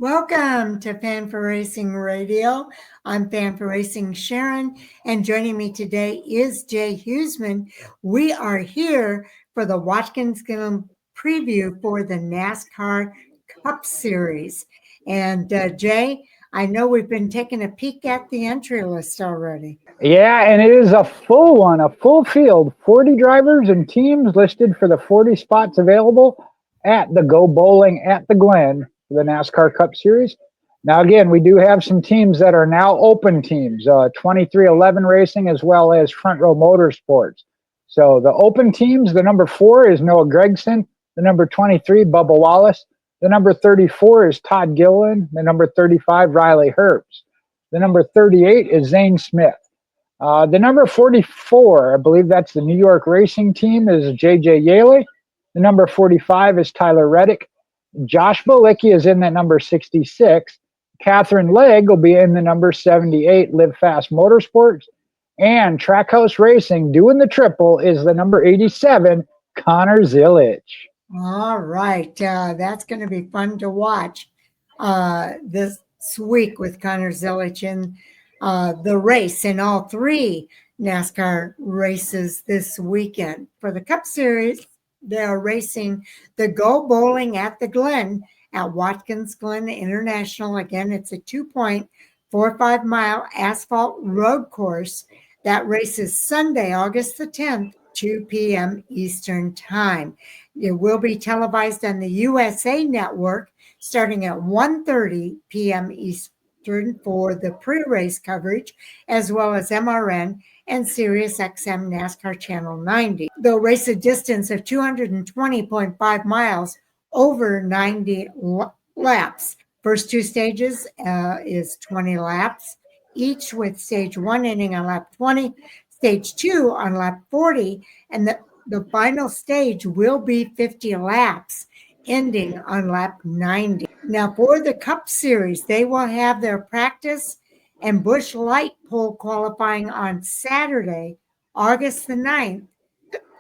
Welcome to Fan for Racing Radio. I'm Fan for Racing Sharon, and joining me today is Jay Huseman. We are here for the Watkins Glen preview for the NASCAR Cup Series. And Jay, I know we've been taking a peek at the entry list already. Yeah, and it is a full one, a full field, 40 drivers and teams listed for the 40 spots available at the Go Bowling at the Glen for the NASCAR Cup Series. Now, again, we do have some teams that are now open teams, 2311 Racing as well as Front Row Motorsports. So the open teams, the number 4 is Noah Gragson, the number 23, Bubba Wallace, the number 34 is Todd Gilliland, the number 35, Riley Herbst, the number 38 is Zane Smith. The number 44, I believe that's the New York Racing Team, is J.J. Yaley. The number 45 is Tyler Reddick. Josh Bilicki is in that number 66. Catherine Legg will be in the number 78, Live Fast Motorsports. And Trackhouse Racing, doing the triple, is the number 87, Connor Zilic. All right. That's going to be fun to watch this week with Connor Zilic in the race in all 3 NASCAR races this weekend. For the Cup Series, they are racing the Go Bowling at the Glen at Watkins Glen International. Again, it's a 2.45-mile asphalt road course. That race is Sunday, August the 10th, 2 p.m. Eastern Time. It will be televised on the USA Network starting at 1:30 p.m. Eastern for the pre-race coverage, as well as MRN and SiriusXM NASCAR Channel 90. They'll race a distance of 220.5 miles over 90 laps. First 2 stages is 20 laps, each with stage 1 ending on lap 20, stage 2 on lap 40, and the final stage will be 50 laps, ending on lap 90. Now, for the Cup Series, they will have their practice and Busch Light Pole qualifying on Saturday, August the 9th,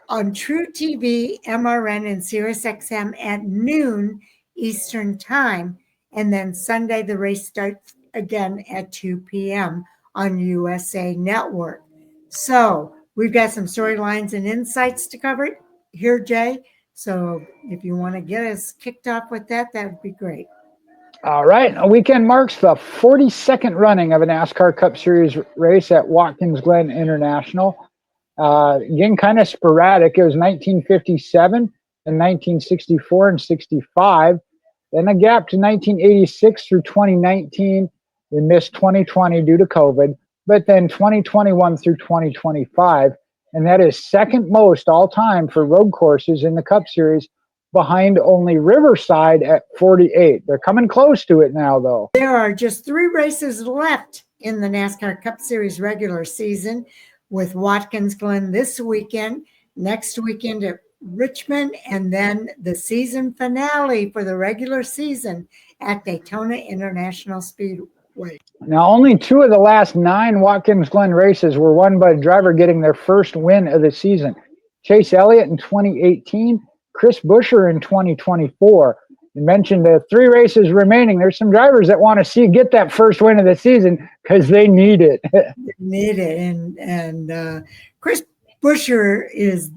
on True TV, MRN, and SiriusXM at noon Eastern Time. And then Sunday, the race starts again at 2 p.m. on USA Network. So we've got some storylines and insights to cover here, Jay. So if you want to get us kicked off with that, that would be great. All right. A weekend marks the 42nd running of a NASCAR Cup Series race at Watkins Glen International. Again, kind of sporadic. It was 1957 and 1964 and 65. Then a gap to 1986 through 2019. We missed 2020 due to COVID, but then 2021 through 2025. And that is second most all time for road courses in the Cup Series, behind only Riverside at 48. They're coming close to it now, though. There are just 3 races left in the NASCAR Cup Series regular season, with Watkins Glen this weekend, next weekend at Richmond, and then the season finale for the regular season at Daytona International Speedway. Now, only 2 of the last 9 Watkins Glen races were won by a driver getting their first win of the season. Chase Elliott in 2018, Chris Buescher in 2024. You mentioned the 3 races remaining. There's some drivers that want to see get that first win of the season because they need it. They need it, and Chris Buescher is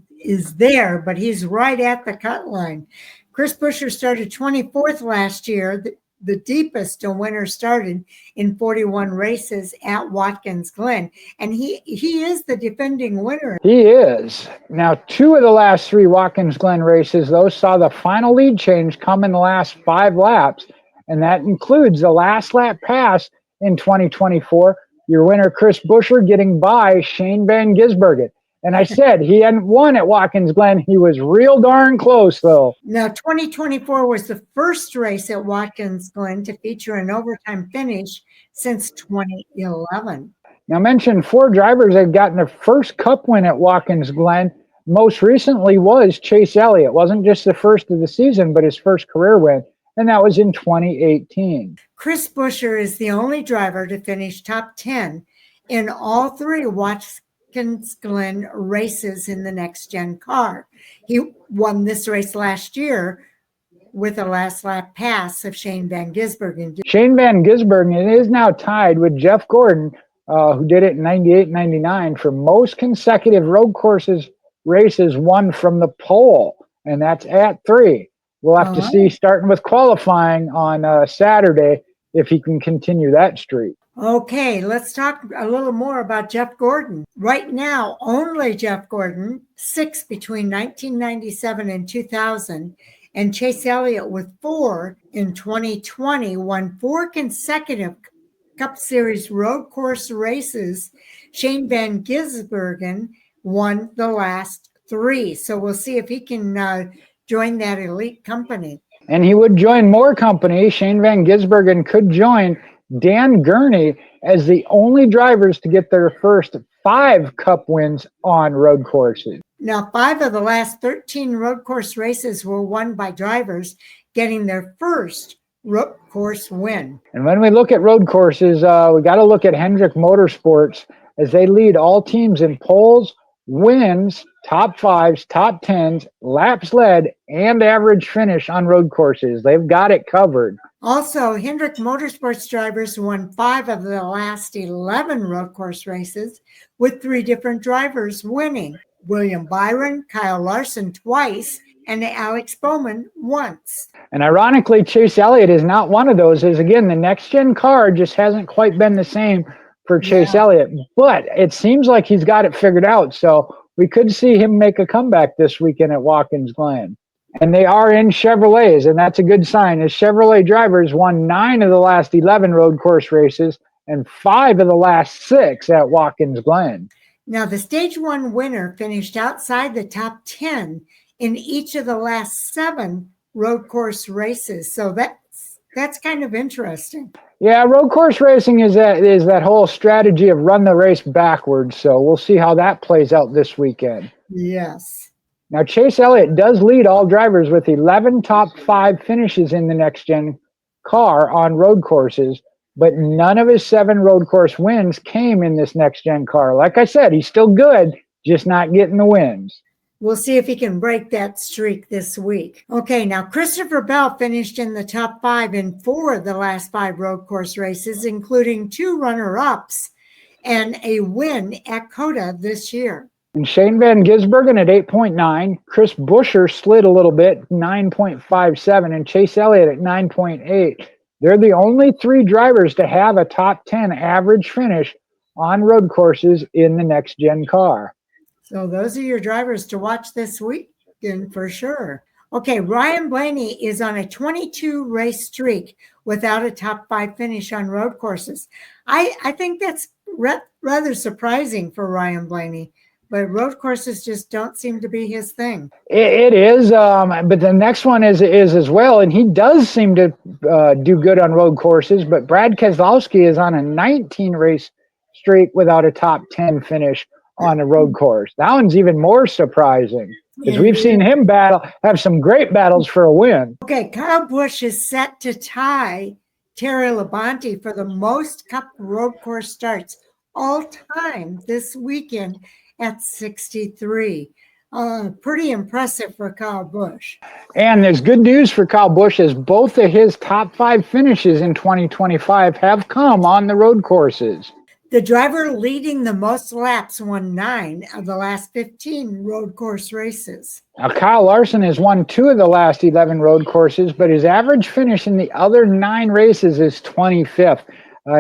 there, but he's right at the cut line. Chris Buescher started 24th last year, the deepest a winner started in 41 races at Watkins Glen. And he is the defending winner. He is. Now, 2 of the last 3 Watkins Glen races, those saw the final lead change come in the last 5 laps. And that includes the last lap pass in 2024. Your winner, Chris Buescher, getting by Shane Van Gisbergen. And I said he hadn't won at Watkins Glen. He was real darn close, though. Now, 2024 was the first race at Watkins Glen to feature an overtime finish since 2011. Now, mention 4 drivers that had gotten their first Cup win at Watkins Glen. Most recently was Chase Elliott. It wasn't just the first of the season, but his first career win, and that was in 2018. Chris Buescher is the only driver to finish top 10 in all 3 Watkins Glen races in the next gen car. He won this race last year with a last lap pass of Shane Van Gisbergen. Shane Van Gisbergen is now tied with Jeff Gordon, who did it in 98, 99 for most consecutive road courses races won from the pole, and that's at 3. We'll have to see, starting with qualifying on Saturday, if he can continue that streak. Okay, let's talk a little more about Jeff Gordon. Right now, only Jeff Gordon, 6 between 1997 and 2000, and Chase Elliott with 4 in 2020, won 4 consecutive Cup Series road course races. Shane Van Gisbergen won the last 3. So we'll see if he can join that elite company. And he would join more company. Shane Van Gisbergen could join Dan Gurney as the only drivers to get their first 5 Cup wins on road courses. Now, 5 of the last 13 road course races were won by drivers getting their first road course win. And when we look at road courses, we got to look at Hendrick Motorsports as they lead all teams in poles, wins, top 5s, top 10s, laps led, and average finish on road courses. They've got it covered. Also, Hendrick Motorsports drivers won 5 of the last 11 road course races, with 3 different drivers winning. William Byron, Kyle Larson twice, and Alex Bowman once. And ironically, Chase Elliott is not one of those. As again, the next-gen car just hasn't quite been the same for Chase Elliott. But it seems like he's got it figured out. So we could see him make a comeback this weekend at Watkins Glen. And they are in Chevrolets, and that's a good sign, as Chevrolet drivers won 9 of the last 11 road course races and 5 of the last 6 at Watkins Glen. Now, the Stage 1 winner finished outside the top 10 in each of the last 7 road course races. So that's kind of interesting. Yeah, road course racing is that whole strategy of run the race backwards. So we'll see how that plays out this weekend. Yes. Now, Chase Elliott does lead all drivers with 11 top 5 finishes in the next-gen car on road courses, but none of his 7 road course wins came in this next-gen car. Like I said, he's still good, just not getting the wins. We'll see if he can break that streak this week. Okay, now Christopher Bell finished in the top 5 in 4 of the last 5 road course races, including 2 runner-ups and a win at COTA this year. And Shane Van Gisbergen at 8.9, Chris Buescher slid a little bit, 9.57, and Chase Elliott at 9.8. They're the only 3 drivers to have a top 10 average finish on road courses in the next-gen car. So those are your drivers to watch this weekend for sure. Okay, Ryan Blaney is on a 22-race streak without a top 5 finish on road courses. I think that's rather surprising for Ryan Blaney. But road courses just don't seem to be his thing. It is, but the next one is as well, and he does seem to do good on road courses. But Brad Keselowski is on a 19-race streak without a top 10 finish on a road course. That one's even more surprising because we've seen him have some great battles for a win. Okay, Kyle Busch is set to tie Terry Labonte for the most Cup road course starts all time this weekend at 63. Pretty impressive for Kyle Busch. And there's good news for Kyle Busch as both of his top 5 finishes in 2025 have come on the road courses. The driver leading the most laps won 9 of the last 15 road course races. Now, Kyle Larson has won 2 of the last 11 road courses, but his average finish in the other 9 races is 25th.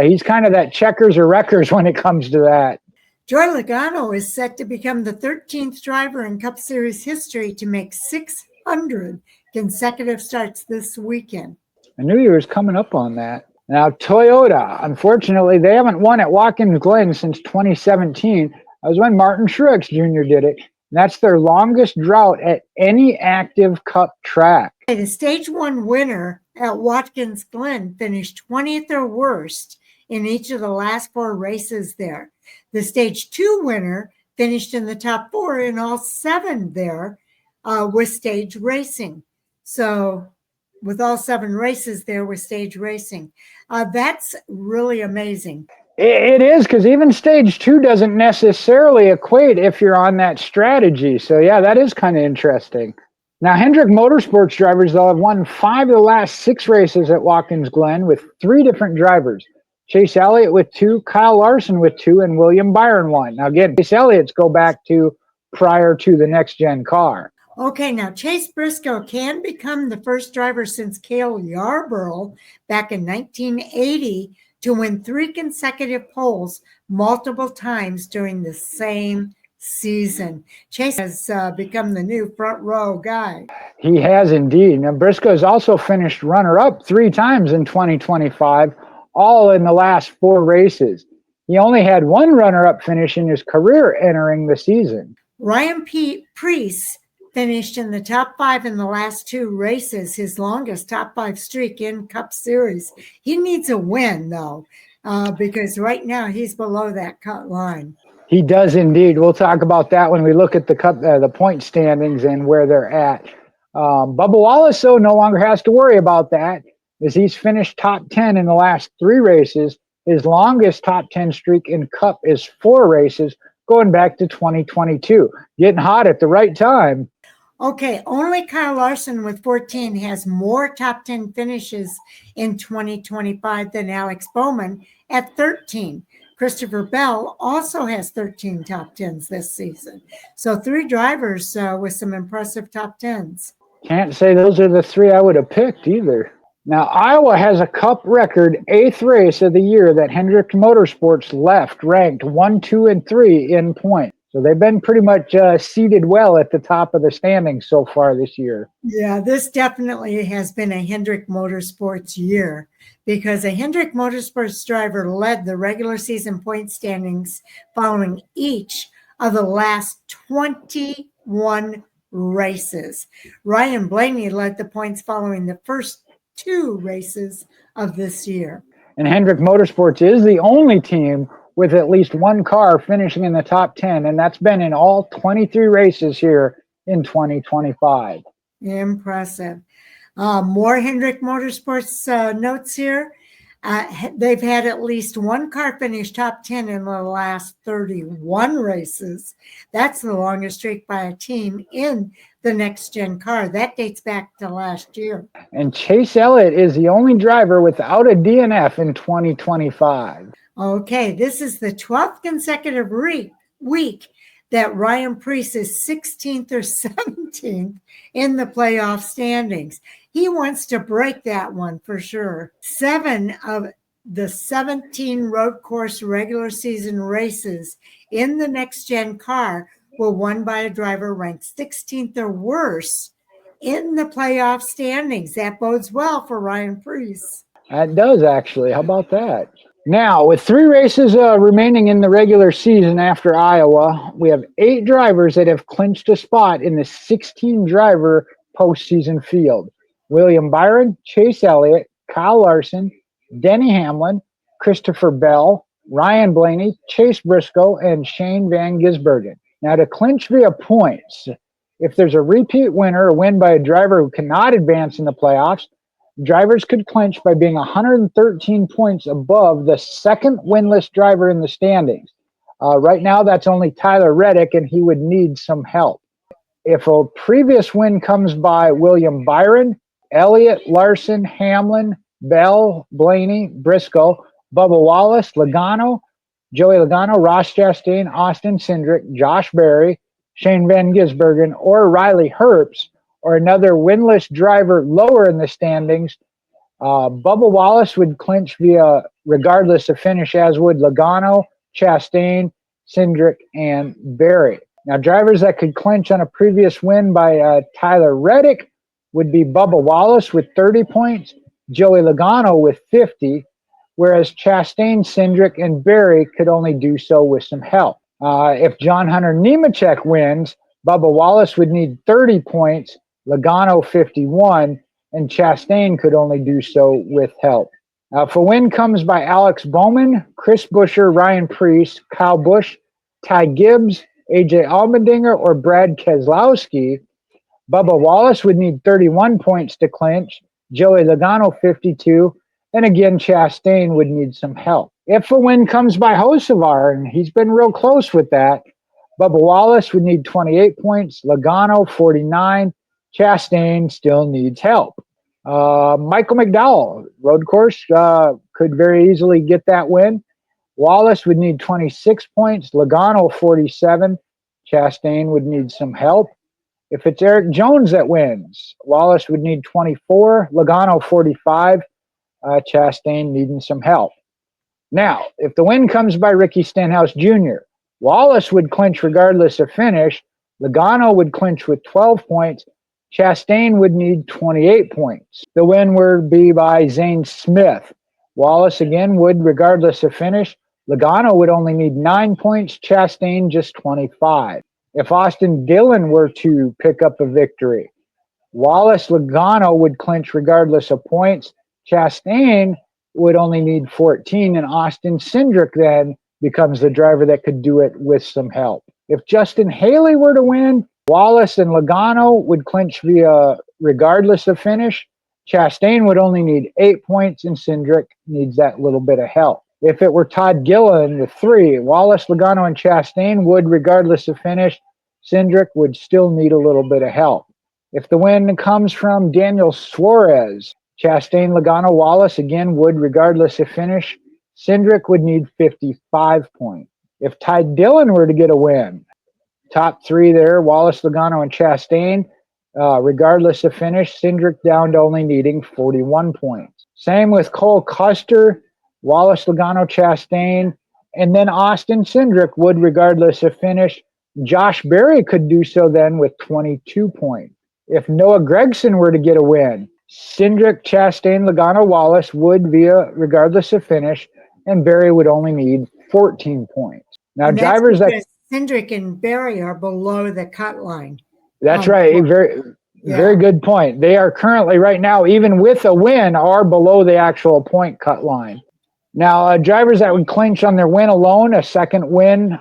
He's kind of that checkers or wreckers when it comes to that. Joey Logano is set to become the 13th driver in Cup Series history to make 600 consecutive starts this weekend. I knew you was coming up on that. Now, Toyota, unfortunately, they haven't won at Watkins Glen since 2017. That was when Martin Truex Jr. did it. And that's their longest drought at any active Cup track. The Stage 1 winner at Watkins Glen finished 20th or worst in each of the last 4 races there. The Stage 2 winner finished in the top 4 in all 7 there with stage racing. So with all 7 races there with stage racing. That's really amazing. It is, because even Stage 2 doesn't necessarily equate if you're on that strategy. So, yeah, that is kind of interesting. Now, Hendrick Motorsports drivers, they'll have won 5 of the last 6 races at Watkins Glen with 3 different drivers. Chase Elliott with 2, Kyle Larson with 2, and William Byron 1. Now, again, Chase Elliott's go back to prior to the next-gen car. Okay, now Chase Briscoe can become the first driver since Cale Yarborough back in 1980 to win 3 consecutive poles multiple times during the same season. Chase has become the new front row guy. He has indeed. Now, Briscoe has also finished runner-up 3 times in 2025, all in the last 4 races. He only had 1 runner-up finish in his career entering the season. Ryan Preece finished in the top 5 in the last 2 races, his longest top 5 streak in Cup Series. He needs a win, though, because right now he's below that cut line. He does indeed. We'll talk about that when we look at the point standings and where they're at. Bubba Wallace, though, no longer has to worry about that, as he's finished top 10 in the last 3 races. His longest top 10 streak in Cup is 4 races, going back to 2022. Getting hot at the right time. Okay, only Kyle Larson with 14 has more top 10 finishes in 2025 than Alex Bowman at 13. Christopher Bell also has 13 top 10s this season. So 3 drivers with some impressive top 10s. Can't say those are the 3 I would have picked either. Now, Iowa has a Cup record 8th race of the year that Hendrick Motorsports left ranked 1, 2, and 3 in point. So they've been pretty much seated well at the top of the standings so far this year. Yeah, this definitely has been a Hendrick Motorsports year, because a Hendrick Motorsports driver led the regular season point standings following each of the last 21 races. Ryan Blaney led the points following the first 2 races of this year. And Hendrick Motorsports is the only team with at least 1 car finishing in the top 10, and that's been in all 23 races here in 2025. Impressive. More Hendrick Motorsports notes here. They've had at least 1 car finish top 10 in the last 31 races. That's the longest streak by a team in the next-gen car. That dates back to last year. And Chase Elliott is the only driver without a DNF in 2025. Okay, this is the 12th consecutive week that Ryan Preece is 16th or 17th in the playoff standings. He wants to break that one for sure. 7 of the 17 road course regular season races in the next-gen car were won by a driver ranked 16th or worse in the playoff standings. That bodes well for Ryan Preece. That does, actually. How about that? Now, with 3 races remaining in the regular season after Iowa, we have 8 drivers that have clinched a spot in the 16-driver postseason field. William Byron, Chase Elliott, Kyle Larson, Denny Hamlin, Christopher Bell, Ryan Blaney, Chase Briscoe, and Shane Van Gisbergen. Now, to clinch via points, if there's a repeat winner or win by a driver who cannot advance in the playoffs, drivers could clinch by being 113 points above the second winless driver in the standings. Right now, that's only Tyler Reddick, and he would need some help. If a previous win comes by William Byron, Elliott, Larson, Hamlin, Bell, Blaney, Briscoe, Bubba Wallace, Logano, Joey Logano, Ross Chastain, Austin Cindric, Josh Berry, Shane Van Gisbergen, or Riley Herbst, or another winless driver lower in the standings, Bubba Wallace would clinch via regardless of finish, as would Logano, Chastain, Cindric, and Berry. Now, drivers that could clinch on a previous win by Tyler Reddick would be Bubba Wallace with 30 points, Joey Logano with 50, whereas Chastain, Cindric, and Berry could only do so with some help. If John Hunter Nemechek wins, Bubba Wallace would need 30 points, Logano 51, and Chastain could only do so with help. If a win comes by Alex Bowman, Chris Buescher, Ryan Preece, Kyle Busch, Ty Gibbs, AJ Allmendinger, or Brad Keselowski, Bubba Wallace would need 31 points to clinch, Joey Logano 52, and again Chastain would need some help. If a win comes by Hocevar, and he's been real close with that, Bubba Wallace would need 28 points, Logano 49, Chastain still needs help. Michael McDowell, road course, could very easily get that win. Wallace would need 26 points. Logano, 47. Chastain would need some help. If it's Eric Jones that wins, Wallace would need 24. Logano, 45. Chastain needing some help. Now, if the win comes by Ricky Stenhouse Jr., Wallace would clinch regardless of finish. Logano would clinch with 12 points. Chastain would need 28 points. The win would be by Zane Smith. Wallace again would regardless of finish. Logano would only need 9 points. Chastain just 25. If Austin Dillon were to pick up a victory, Wallace Logano would clinch regardless of points. Chastain would only need 14, and Austin Cindric then becomes the driver that could do it with some help. If Justin Haley were to win, Wallace and Logano would clinch via regardless of finish. Chastain would only need 8 points, and Cindric needs that little bit of help. If it were Todd Gilliland, the three, Wallace, Logano, and Chastain would, regardless of finish. Cindric would still need a little bit of help. If the win comes from Daniel Suarez, Chastain, Logano, Wallace again would, regardless of finish. Cindric would need 55 points. If Ty Dillon were to get a win, top three there, Wallace, Logano, and Chastain, regardless of finish, Cindric down to only needing 41 points. Same with Cole Custer, Wallace, Logano, Chastain, and then Austin Cindric would, regardless of finish. Josh Berry could do so then with 22 points. If Noah Gragson were to get a win, Cindric, Chastain, Logano, Wallace would via regardless of finish, and Berry would only need 14 points. Now, and drivers that Cindric and Berry are below the cut line. That's right. Very good point. They are currently right now, even with a win, are below the actual point cut line. Now, drivers that would clinch on their win alone, a second win,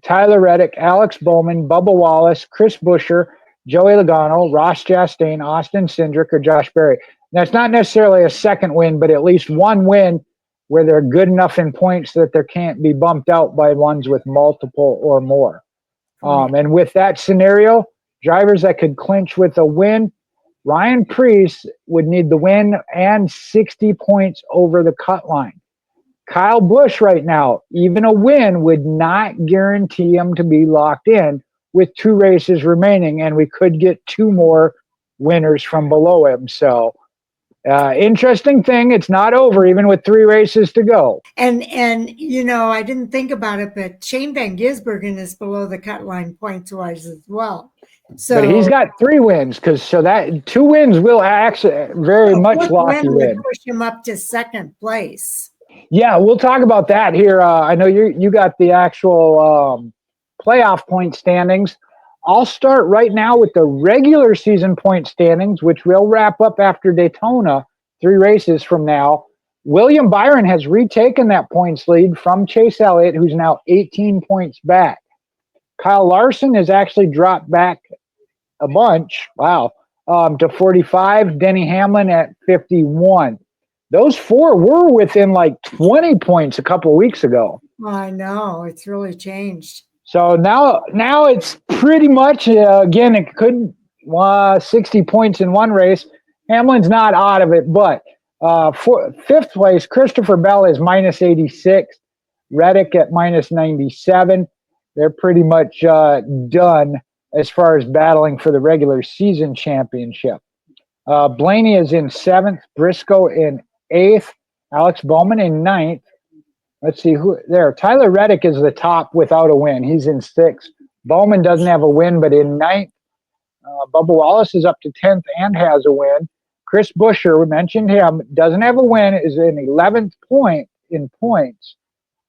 Tyler Reddick, Alex Bowman, Bubba Wallace, Chris Buescher, Joey Logano, Ross Chastain, Austin Cindric, or Josh Berry. Now, it's not necessarily a second win, but at least one win where they're good enough in points that they can't be bumped out by ones with multiple or more. And with that scenario, drivers that could clinch with a win, Ryan Preece would need the win and 60 points over the cut line. Kyle Busch right now, even a win would not guarantee him to be locked in with 2 races remaining, and we could get 2 more winners from below him. So interesting thing, it's not over even with 3 races to go. And you know, I didn't think about it, but Shane Van Gisbergen is below the cut line points wise as well. So, but he's got 3 wins, so that 2 wins will actually very much lock you in. Push him up to second place. Yeah, we'll talk about that here. I know you got the actual playoff point standings. I'll start right now with the regular season point standings, which we'll wrap up after Daytona, 3 races from now. William Byron has retaken that points lead from Chase Elliott, who's now 18 points back. Kyle Larson has actually dropped back a bunch, to 45. Denny Hamlin at 51. Those 4 were within like 20 points a couple of weeks ago. I know, it's really changed. So now it's pretty much, again, it could 60 points in one race. Hamlin's not out of it, but 5th place, Christopher Bell is minus 86. Reddick at minus 97. They're pretty much done as far as battling for the regular season championship. Blaney is in 7th, Briscoe in 8th, Alex Bowman in 9th. Let's see who there. Tyler Reddick is the top without a win. He's in 6th. Bowman doesn't have a win, but in 9th. Bubba Wallace is up to 10th and has a win. Chris Buescher, we mentioned him, doesn't have a win, is in 11th point in points.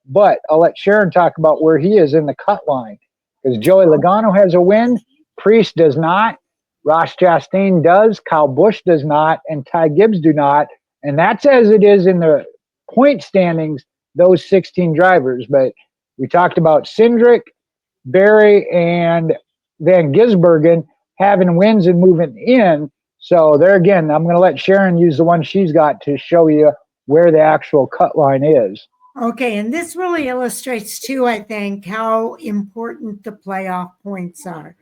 But I'll let Sharon talk about where he is in the cut line. Because Joey Logano has a win, Preece does not, Ross Chastain does, Kyle Busch does not, and Ty Gibbs do not. And that's as it is in the point standings, those 16 drivers. But we talked about Cindric, Berry, and Van Gisbergen having wins and moving in. So there again, I'm going to let Sharon use the one she's got to show you where the actual cut line is. Okay, and this really illustrates too, I think, how important the playoff points are.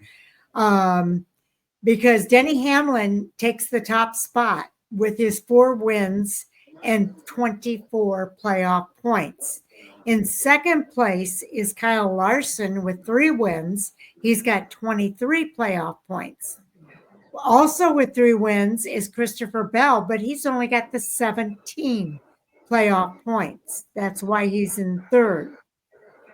because Denny Hamlin takes the top spot with his 4 wins and 24 playoff points. In second place is Kyle Larson with 3 wins. He's got 23 playoff points. Also with 3 wins is Christopher Bell, but he's only got the 17 playoff points. That's why he's in third.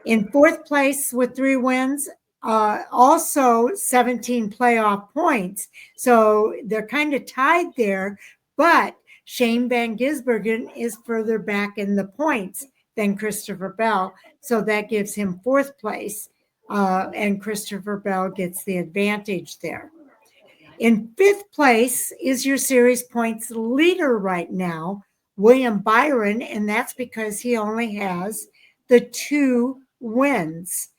In fourth place with 3 wins, also 17 playoff points. So they're kind of tied there, but Shane Van Gisbergen is further back in the points than Christopher Bell. So that gives him 4th place, and Christopher Bell gets the advantage there. In 5th place is your series points leader right now, William Byron, and that's because he only has the 2 wins.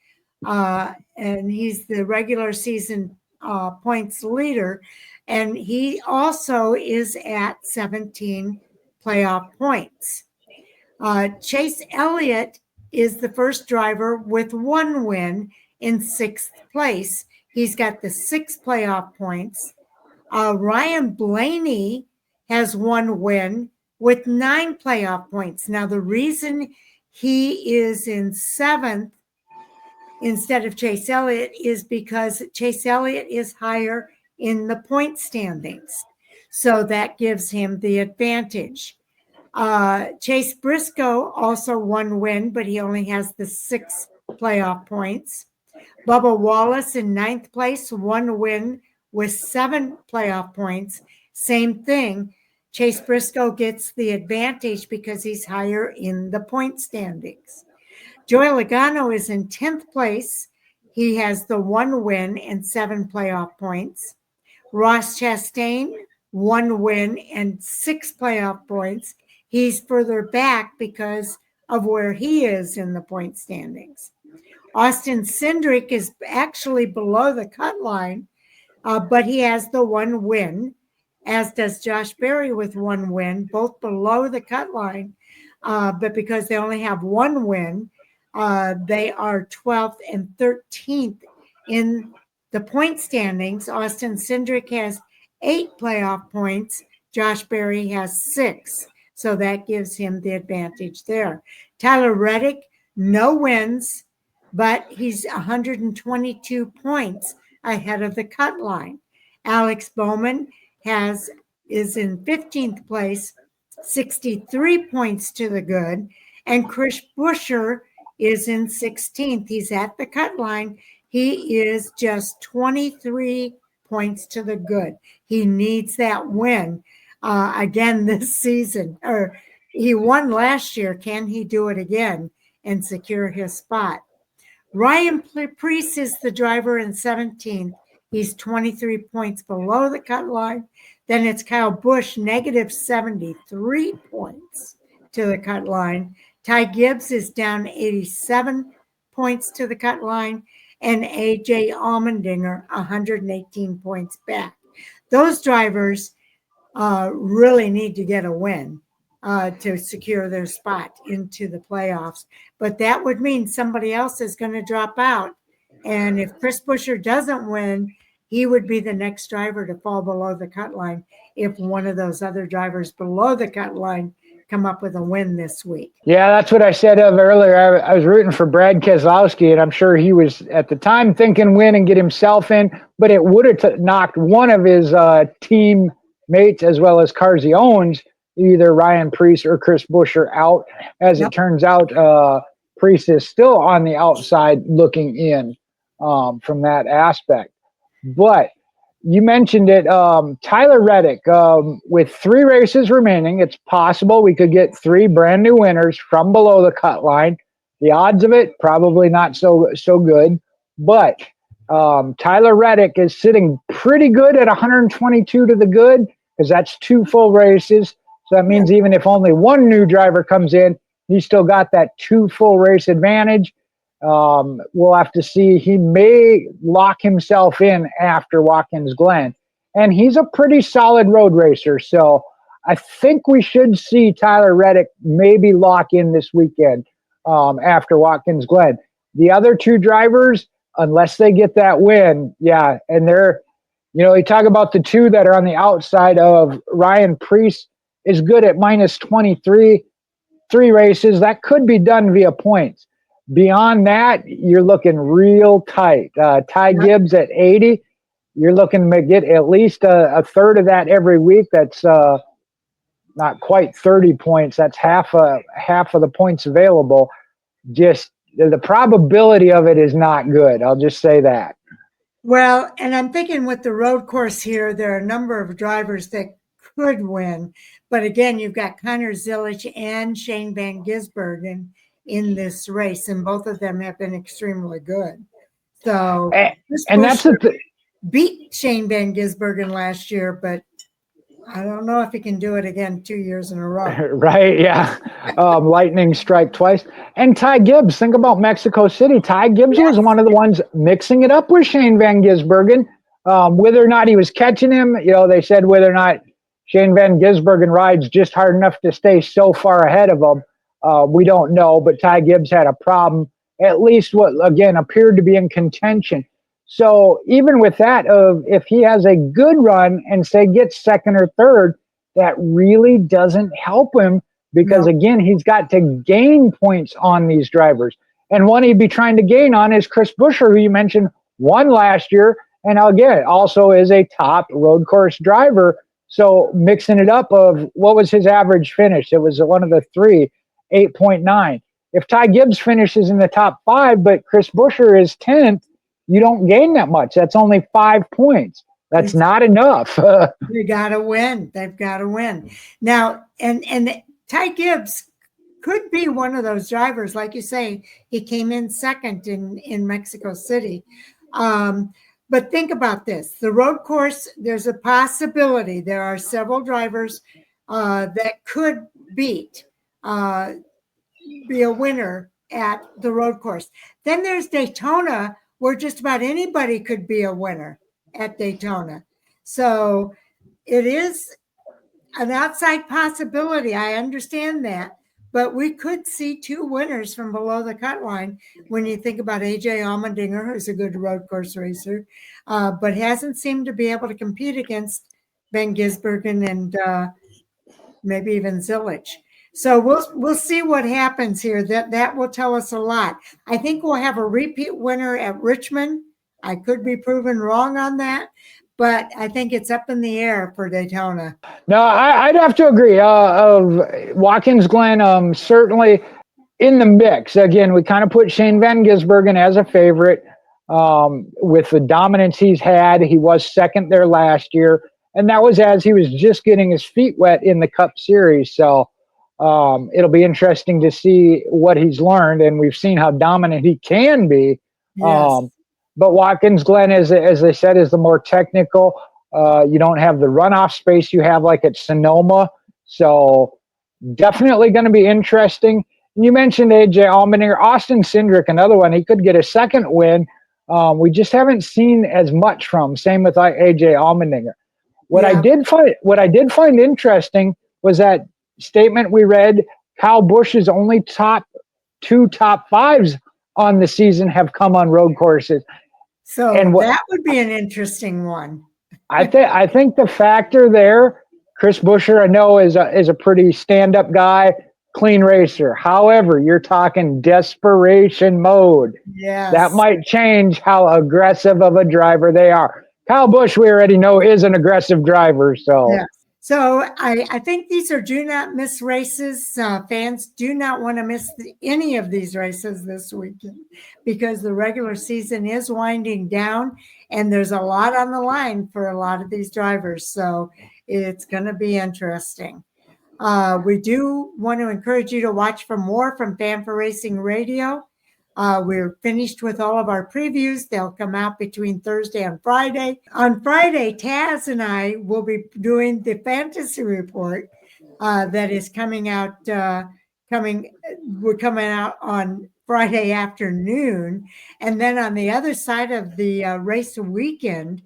And he's the regular season points leader. And he also is at 17 playoff points. Chase Elliott is the first driver with 1 win in 6th place. He's got the 6 playoff points. Ryan Blaney has 1 win with 9 playoff points. Now, the reason he is in 7th instead of Chase Elliott is because Chase Elliott is higher in the point standings. So that gives him the advantage. Chase Briscoe also 1 win, but he only has the 6 playoff points. Bubba Wallace in 9th place, 1 win with 7 playoff points. Same thing. Chase Briscoe gets the advantage because he's higher in the point standings. Joey Logano is in 10th place. He has the 1 win and 7 playoff points. Ross Chastain, 1 win and 6 playoff points. He's further back because of where he is in the point standings. Austin Cindric is actually below the cut line, but he has the 1 win, as does Josh Berry with 1 win, both below the cut line. But because they only have 1 win, they are 12th and 13th in the point standings. Austin Cindric has 8 playoff points. Josh Berry has 6. So that gives him the advantage there. Tyler Reddick, no wins, but he's 122 points ahead of the cut line. Alex Bowman is in 15th place, 63 points to the good. And Chris Buescher is in 16th. He's at the cut line. He is just 23 points to the good. He needs that win again this season. Or he won last year. Can he do it again and secure his spot? Ryan Preece is the driver in 17th. He's 23 points below the cut line. Then it's Kyle Busch, negative 73 points to the cut line. Ty Gibbs is down 87 points to the cut line. And AJ Allmendinger, 118 points back. Those drivers really need to get a win to secure their spot into the playoffs. But that would mean somebody else is going to drop out. And if Chris Buescher doesn't win, he would be the next driver to fall below the cut line if one of those other drivers below the cut line come up with a win this week. Yeah, that's what I said of earlier. I was rooting for Brad Keselowski, and I'm sure he was at the time thinking win and get himself in, but it would have knocked one of his teammates as well as cars he owns, either Ryan Preece or Chris Buescher, out. As it turns out, Preece is still on the outside looking in from that aspect. But you mentioned it, Tyler Reddick, with 3 races remaining, it's possible we could get 3 brand new winners from below the cut line. The odds of it, probably not so good. But Tyler Reddick is sitting pretty good at 122 to the good, because that's 2 full races. So that means even if only 1 new driver comes in, he's still got that 2 full race advantage. We'll have to see. He may lock himself in after Watkins Glen, and he's a pretty solid road racer. So I think we should see Tyler Reddick maybe lock in this weekend after Watkins Glen. The other 2 drivers, unless they get that win, and they're You talk about the two that are on the outside of Ryan Preece is good at minus 23, 3 races. That could be done via points. Beyond that, you're looking real tight. Ty Gibbs at 80, you're looking to get at least a third of that every week. That's not quite 30 points. That's half of the points available. Just the probability of it is not good. I'll just say that. Well, and I'm thinking with the road course here, there are a number of drivers that could win. But again, you've got Connor Zilisch and Shane Van Gisbergen in this race, and both of them have been extremely good. So, and that's beat Shane Van Gisbergen last year, but I don't know if he can do it again 2 years in a row. Right, yeah. Lightning strike twice. And Ty Gibbs, think about Mexico City. Ty Gibbs was one of the ones mixing it up with Shane Van Gisbergen. Whether or not he was catching him, they said whether or not Shane Van Gisbergen rides just hard enough to stay so far ahead of him, we don't know. But Ty Gibbs had a problem, at least what, again, appeared to be in contention. So even with that, if he has a good run and say gets second or third, that really doesn't help him because again, he's got to gain points on these drivers. And one he'd be trying to gain on is Chris Buescher, who you mentioned won last year, and again also is a top road course driver. So mixing it up of what was his average finish? It was one of the three, 8.9. If Ty Gibbs finishes in the top 5, but Chris Buescher is 10th, you don't gain that much. That's only 5 points. That's not enough. They got to win. They've got to win. Now, and Ty Gibbs could be one of those drivers. Like you say, he came in second in Mexico City. But think about this. The road course, there's a possibility. There are several drivers that could be a winner at the road course. Then there's Daytona, where just about anybody could be a winner at Daytona. So it is an outside possibility. I understand that. But we could see 2 winners from below the cut line when you think about A.J. Allmendinger, who's a good road course racer, but hasn't seemed to be able to compete against Van Gisbergen and maybe even Zilisch. So we'll see what happens here. That will tell us a lot. I think we'll have a repeat winner at Richmond. I could be proven wrong on that, but I think it's up in the air for Daytona. No, I'd have to agree. Watkins Glen certainly in the mix. Again, we kind of put Shane Van Gisbergen as a favorite with the dominance he's had. He was second there last year, and that was as he was just getting his feet wet in the Cup Series. So it'll be interesting to see what he's learned, and we've seen how dominant he can be. Yes. But Watkins Glen, as they said, is the more technical. You don't have the runoff space you have like at Sonoma. So definitely going to be interesting. And you mentioned A.J. Allmendinger. Austin Cindric, another one. He could get a second win. We just haven't seen as much from. Same with A.J. Allmendinger. What I did find interesting was that statement we read. Kyle Busch's only top 5s on the season have come on road courses. So that would be an interesting one. I think the factor there, Chris Buescher, I know is a pretty stand-up guy, clean racer. However, you're talking desperation mode. Yes. That might change how aggressive of a driver they are. Kyle Busch, we already know, is an aggressive driver. So. Yeah. So I think these are do not miss races. Fans do not want to miss any of these races this weekend because the regular season is winding down and there's a lot on the line for a lot of these drivers. So it's going to be interesting. We do want to encourage you to watch for more from Fan for Racing Radio. We're finished with all of our previews. They'll come out between Thursday and Friday. On Friday, Taz and I will be doing the fantasy report that is coming out. We're coming out on Friday afternoon, and then on the other side of the race weekend,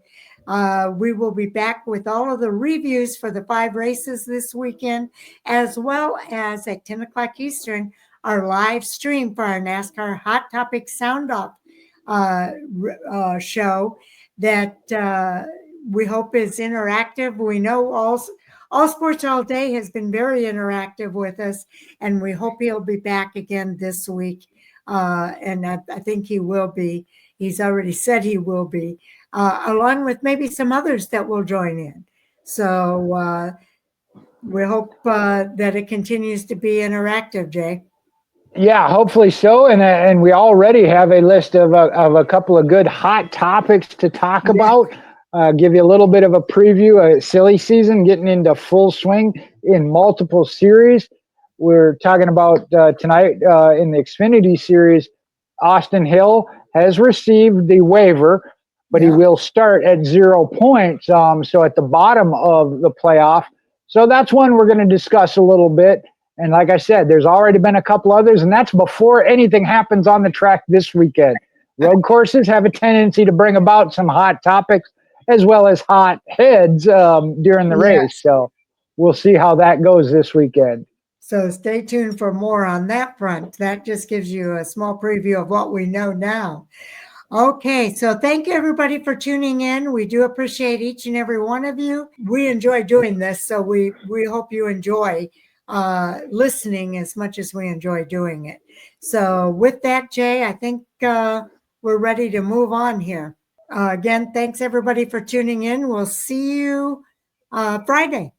we will be back with all of the reviews for the 5 races this weekend, as well as at 10 o'clock Eastern. Our live stream for our NASCAR Hot Topic Sound Off show that we hope is interactive. We know all Sports All Day has been very interactive with us, and we hope he'll be back again this week. And I think he will be. He's already said he will be, along with maybe some others that will join in. So we hope that it continues to be interactive, Jay. Yeah, hopefully so. And we already have a list of a couple of good hot topics to talk about. Give you a little bit of a preview. Silly season getting into full swing in multiple series. We're talking about tonight in the Xfinity series. Austin Hill has received the waiver, but he will start at 0 points. So at the bottom of the playoff. So that's one we're going to discuss a little bit. And like I said, there's already been a couple others, and that's before anything happens on the track this weekend. Road courses have a tendency to bring about some hot topics as well as hot heads during the race. So we'll see how that goes this weekend. So stay tuned for more on that front. That just gives you a small preview of what we know now. Okay, so thank you everybody for tuning in. We do appreciate each and every one of you. We enjoy doing this, so we hope you enjoy listening as much as we enjoy doing it. So with that, Jay, I think we're ready to move on here. Again, thanks everybody for tuning in. We'll see you Friday.